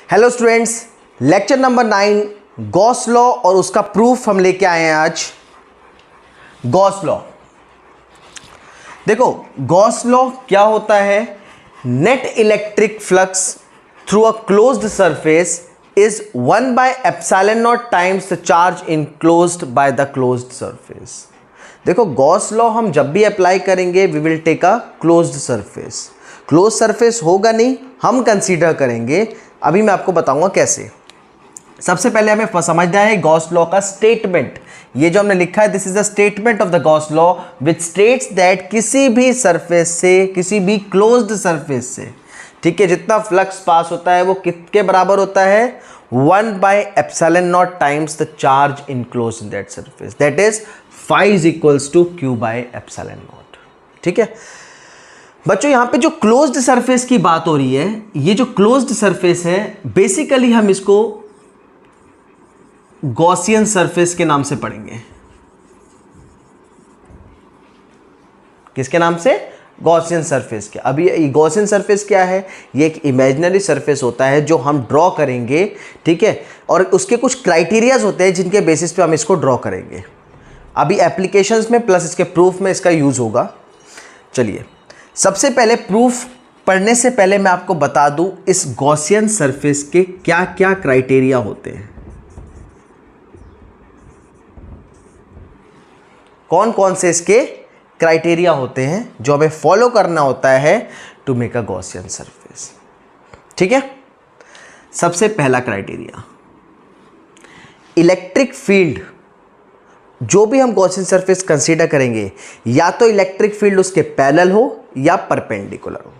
Hello students, lecture number 9 Gauss law और उसका proof हम लेके आए हैं आज। गॉस लॉ देखो, गॉस लॉ क्या होता है? Net electric flux through a closed surface is 1/ε0 times the charge enclosed by the closed surface. देखो, गॉस लॉ हम जब भी अप्लाई करेंगे we will take a closed surface. Close surface होगा नहीं, हम कंसीडर करेंगे। अभी मैं आपको बताऊंगा कैसे। सबसे पहले हमें समझना है गॉस लॉ का स्टेटमेंट। ये जो हमने लिखा है, this is the statement of the Gauss law which states that किसी भी सरफेस से, किसी भी क्लोज्ड सरफेस से, ठीक है, जितना फ्लक्स पास होता है वो किसके बराबर होता है? 1/ε0 times the charge enclosed in that surface, that is phi is equals to Q/ε0। ठीक है बच्चों, यहां पे जो क्लोज्ड सरफेस की बात हो रही है, ये जो क्लोज्ड सरफेस है बेसिकली हम इसको गॉसियन सरफेस के नाम से पढ़ेंगे। किसके नाम से? गॉसियन सरफेस के। अभी गॉसियन सरफेस क्या है? ये एक इमेजिनरी सरफेस होता है जो हम ड्रॉ करेंगे, ठीक है, और उसके कुछ क्राइटेरियाज होते हैं जिनके बेसिस पे हम इसको ड्रॉ करेंगे। अभी एप्लीकेशंस में प्लस इसके प्रूफ में इसका यूज होगा। चलिए, सबसे पहले प्रूफ पढ़ने से पहले मैं आपको बता दूं इस गॉसियन सरफेस के क्या क्या क्राइटेरिया होते हैं। कौन कौन से इसके क्राइटेरिया होते हैं जो हमें फॉलो करना होता है to make a Gaussian surface. ठीक है, सबसे पहला क्राइटेरिया, इलेक्ट्रिक फील्ड। जो भी हम गॉसियन सरफेस कंसीडर करेंगे, या तो इलेक्ट्रिक फील्ड उसके पैरेलल हो या परपेंडिकुलर हो।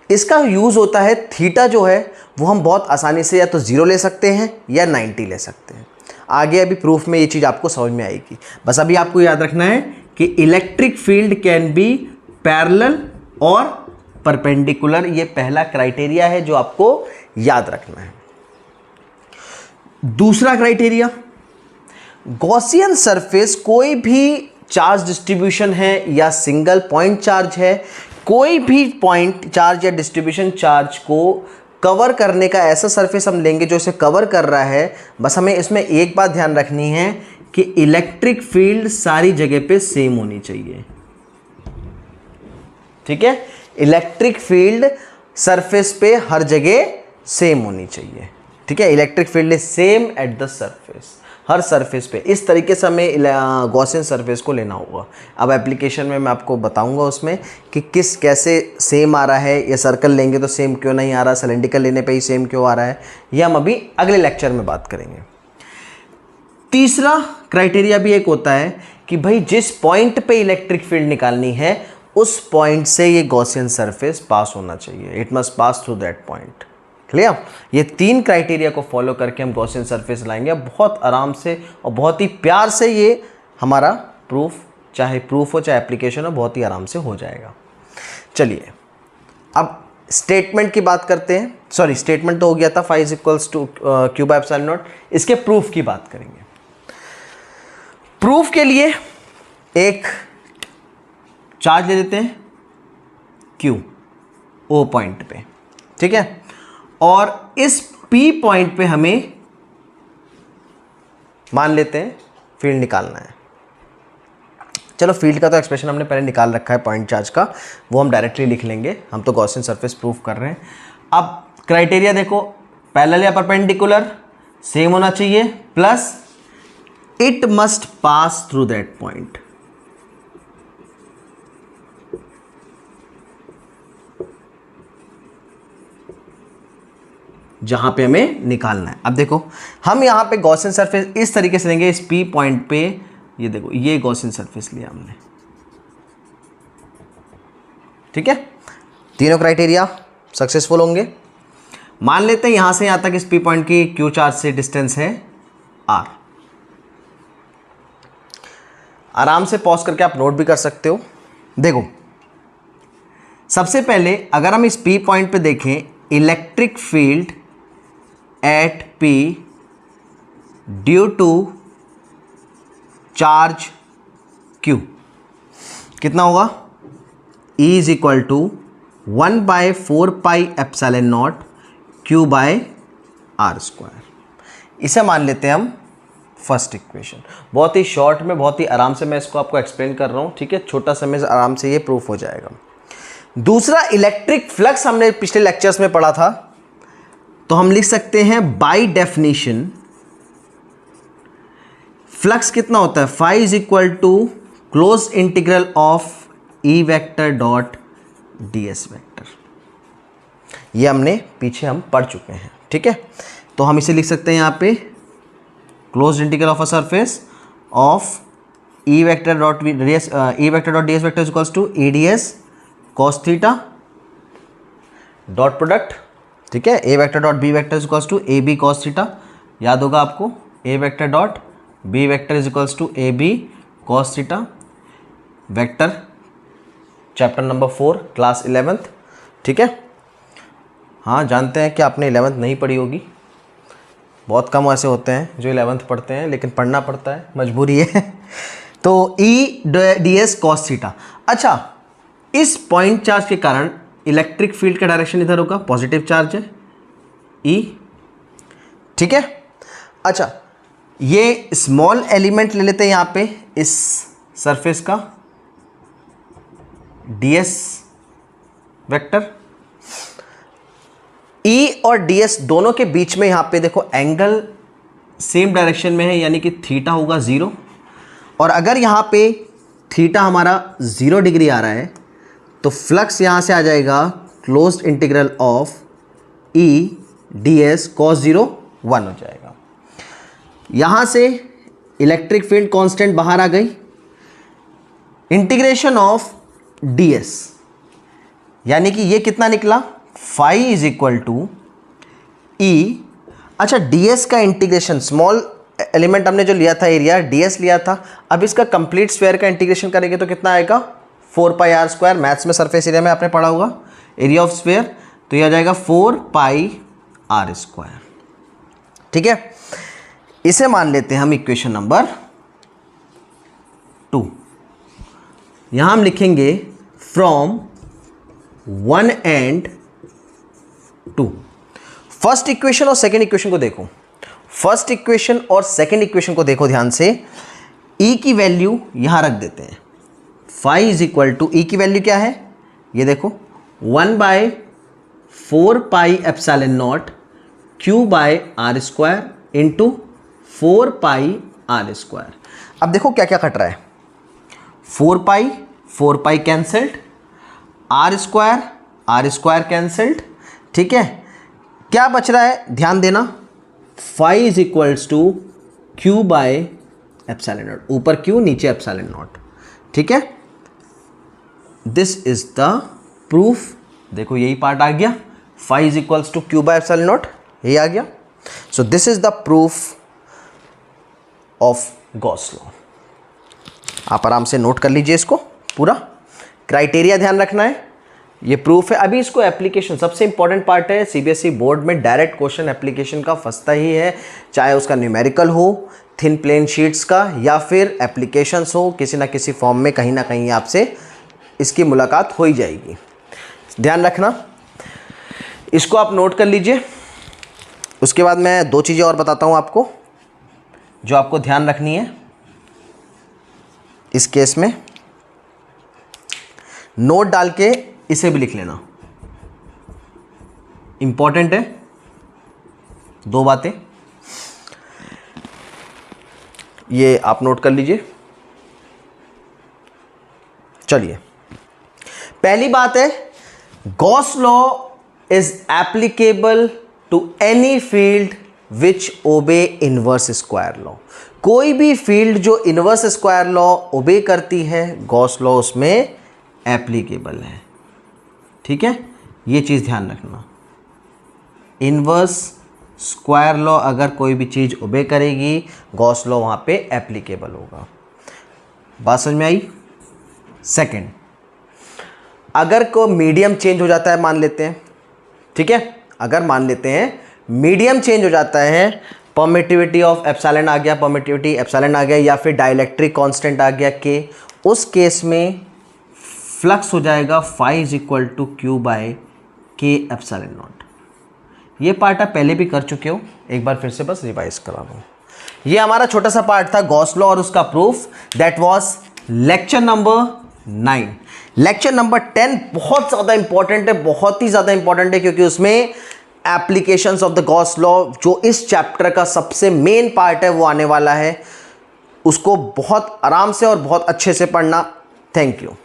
इसका यूज होता है, थीटा जो है वो हम बहुत आसानी से या तो 0 ले सकते हैं या 90 ले सकते हैं। आगे अभी प्रूफ में ये चीज़ आपको समझ में आएगी। बस अभी आपको याद रखना है कि electric field can be parallel और परपेंडिकुलर। ये पहला क्राइटेरिया है जो आपको याद रखना है। दूसरा क्राइटेरिया, गॉसियन सरफेस कोई भी चार्ज डिस्ट्रीब्यूशन है या सिंगल पॉइंट चार्ज है, कोई भी पॉइंट चार्ज या डिस्ट्रीब्यूशन चार्ज को कवर करने का ऐसा सरफेस हम लेंगे जो इसे कवर कर रहा है। बस हमें इसमें एक बात ध्यान रखनी है कि इलेक्ट्रिक फील्ड सारी जगह पे सेम होनी चाहिए। ठीक है, इलेक्ट्रिक फील्ड सरफेस पे हर जगह सेम होनी चाहिए। ठीक है, electric field is same at the surface, her surface पे। इस तरीके से हमें गॉसियन सरफेस को लेना होगा। अब एप्लीकेशन में मैं आपको बताऊंगा उसमें कि किस कैसे सेम आ रहा है, या सर्कल लेंगे तो सेम क्यों नहीं आ रहा, सिलेंड्रिकल लेने पे ही सेम क्यों आ रहा है, ये हम अभी अगले लेक्चर में बात करेंगे। तीसरा क्राइटेरिया भी एक होता है कि भाई जिस पॉइंट पे इलेक्ट्रिक फील्ड निकालनी है उस पॉइंट से ये गॉसियन सरफेस पास होना चाहिए। It must pass through that point. Clear? ये 3 क्राइटेरिया को फॉलो करके हम गॉसियन सरफेस लाएंगे। बहुत आराम से और बहुत ही प्यार से ये हमारा प्रूफ, चाहे प्रूफ हो चाहे एप्लीकेशन हो, बहुत ही आराम से हो जाएगा। चलिए, अब स्टेटमेंट की बात करते हैं। सॉरी, स्टेटमेंट तो हो गया था, phi is equals to Q/ε0। इसके प्रूफ की बात करेंगे। प्रूफ के लिए एक चार्ज ले लेते हैं Q O पॉइंट पे, ठीक है, और इस P पॉइंट पे हमें मान लेते हैं फील्ड निकालना है। चलो, फील्ड का तो एक्सप्रेशन हमने पहले निकाल रखा है पॉइंट चार्ज का, वो हम डायरेक्टली लिख लेंगे। हम तो गॉसियन सरफेस प्रूफ कर रहे हैं। अब क्राइटेरिया देखो, पैरेलल या परपेंडिकुलर सेम होना चाहिए, plus it must pass through that point. जहां पे हमें निकालना है। अब देखो, हम यहां पे गॉसियन सरफेस इस तरीके से लेंगे, इस P पॉइंट पे, ये देखो, ये गॉसियन सरफेस लिया हमने। ठीक है, तीनों क्राइटेरिया सक्सेसफुल होंगे। मान लेते हैं यहां से यहां तक इस P पॉइंट की Q चार्ज से डिस्टेंस है R। आराम से पॉज करके आप नोट भी कर सकते हो। देखो, सबसे पहले अगर हम इस P पॉइंट पे देखें, electric field at P due to charge Q कितना होगा? E is equal to 1/4πε0 Q/r। R square. इसे मान लेते हैं हम फर्स्ट इक्वेशन। बहुत ही शॉर्ट में, बहुत ही आराम से मैं इसको आपको एक्सप्लेन कर रहा हूँ, ठीक है, छोटा समय से आराम से ये प्रूफ हो जाएगा। दूसरा, इलेक्ट्रिक फ्लक्स हमने पिछले लेक्चर्स में पढ़ा था, तो हम लिख सकते हैं बाय डेफिनेशन फ्लक्स कितना होता है, phi is equal to close integral of E vector dot D S vector. ये हमने पीछे हम पढ़ चुके हैं, ठीक है। तो हम इसे लिख सकते हैं यहाँ पे close integral of a surface of E vector dot D S vector equals to A D S cos theta dot product, ठीक है, A vector dot B vector equals to A B cos theta. याद होगा आपको, A vector dot B vector is equals to A B cos theta, vector chapter number 4 class 11th, ठीक है। हाँ, जानते हैं कि आपने 11th नहीं पढ़ी होगी, बहुत कम ऐसे होते हैं जो 11th पढ़ते हैं, लेकिन पढ़ना पड़ता है, मजबूरी है। तो E D S cos theta. अच्छा, इस पॉइंट चार्ज के कारण इलेक्ट्रिक फील्ड का डायरेक्शन इधर होगा, पॉजिटिव चार्ज है ई, ठीक है। अच्छा, ये स्मॉल एलिमेंट ले लेते हैं यहाँ पे इस सरफेस का ds वेक्टर। E और ds दोनों के बीच में यहाँ पे देखो एंगल सेम डायरेक्शन में है, यानी कि थीटा होगा 0। और अगर यहाँ पे थीटा हमारा 0 डिग्री आ रहा है तो फ्लक्स यहाँ से आ जाएगा closed integral of E ds cos 0 1 हो जाएगा। यहाँ से इलेक्ट्रिक फील्ड कांस्टेंट बाहर आ गई, इंटीग्रेशन ऑफ ds, यानी कि ये कितना निकला, फाई इज इक्वल टू ई। अच्छा, ds का इंटीग्रेशन, स्मॉल एलिमेंट हमने जो लिया था एरिया, ds लिया था, अब इसका कंप्लीट स्क्वायर का इंटीग्रेशन करेंगे तो कितना आएगा, 4 पाई आर स्क्वायर। मैथ्स में सरफेस एरिया में आपने पढ़ा होगा एरिया ऑफ स्क्वायर, तो ये आ जाएगा 4 पाई आर स्क्वायर, ठीक है। इसे मान लेते हैं हम इक्वेशन नंबर 2। यहां हम लिखेंगे फ्रॉम 1 एंड 2। फर्स्ट इक्वेशन और सेकेंड इक्वेशन को देखो, फर्स्ट इक्वेशन और सेकेंड इक्वेशन को देखो ध्यान से। E की वैल्यू यहां रख देते हैं, phi is equal to, E की वैल्यू क्या है, ये देखो 1/4 pi epsilon naught Q by R square into 4 pi R square. अब देखो क्या क्या कट रहा है, 4 pi cancelled, R square cancelled, ठीक है। क्या बच रहा है, ध्यान देना, phi is equals to Q by epsilon naught, ऊपर क्यू नीचे एप्सिलॉन नॉट, ठीक है। This is the proof. देखो यही पार्ट आ गया, phi is equals to Q by epsilon naught, यही आ गया। So this is the proof of Gauss law. आप आराम से नोट कर लीजिए इसको, पूरा क्राइटेरिया ध्यान रखना है, ये प्रूफ है। अभी इसको एप्लीकेशन, सबसे इंपॉर्टेंट पार्ट है, सीबीएसई बोर्ड में डायरेक्ट क्वेश्चन एप्लीकेशन का फंसता ही है, चाहे उसका न्यूमेरिकल हो, थिन प्लेन शीट्स का, या फिर एप्लीकेशंस हो, किसी ना किसी फॉर्म में कहीं ना कहीं आपसे इसकी मुलाकात हो ही जाएगी। ध्यान रखना, इसको आप नोट कर लीजिए। उसके बाद मैं 2 चीज़ें और बताता हूँ आपको जो आपको ध्यान रखनी है इस केस में। नोट डाल के इसे भी लिख लेना, इंपॉर्टेंट है 2 बातें, ये आप नोट कर लीजिए। चलिए, पहली बात है, Gauss law is applicable to any field which obey inverse square law. कोई भी फील्ड जो इनवर्स स्क्वायर लॉ ओबे करती है, गॉस लॉ उसमें एप्लीकेबल है, ठीक है। ये चीज़ ध्यान रखना, इनवर्स स्क्वायर लॉ अगर कोई भी चीज़ ओबे करेगी, गॉस लॉ वहाँ पे एप्लीकेबल होगा। बात समझ में आई। सेकंड, अगर को मीडियम चेंज हो जाता है, मान लेते हैं, ठीक है, अगर मान लेते हैं मीडियम चेंज हो जाता है, परमिटिविटी ऑफ एप्सिलॉन आ गया, परमिटिविटी एप्सिलॉन आ गया, या फिर डाइलेक्ट्रिक कांस्टेंट आ गया के, उस केस में फ्लक्स हो जाएगा phi is equal to Q by के एप्सिलॉन नॉट। ये पार्ट आप पहले भी कर चुके हो, एक बार फिर से बस रिवाइज करा दूँ। ये हमारा छोटा सा पार्ट था गॉस लॉ और उसका proof, that was lecture number 9। Lecture number 10 बहुत ज़्यादा इंपॉर्टेंट है, बहुत ही ज़्यादा इंपॉर्टेंट है, क्योंकि उसमें applications of the Gauss law जो इस चैप्टर का सबसे मेन पार्ट है वो आने वाला है। उसको बहुत आराम से और बहुत अच्छे से पढ़ना। Thank you.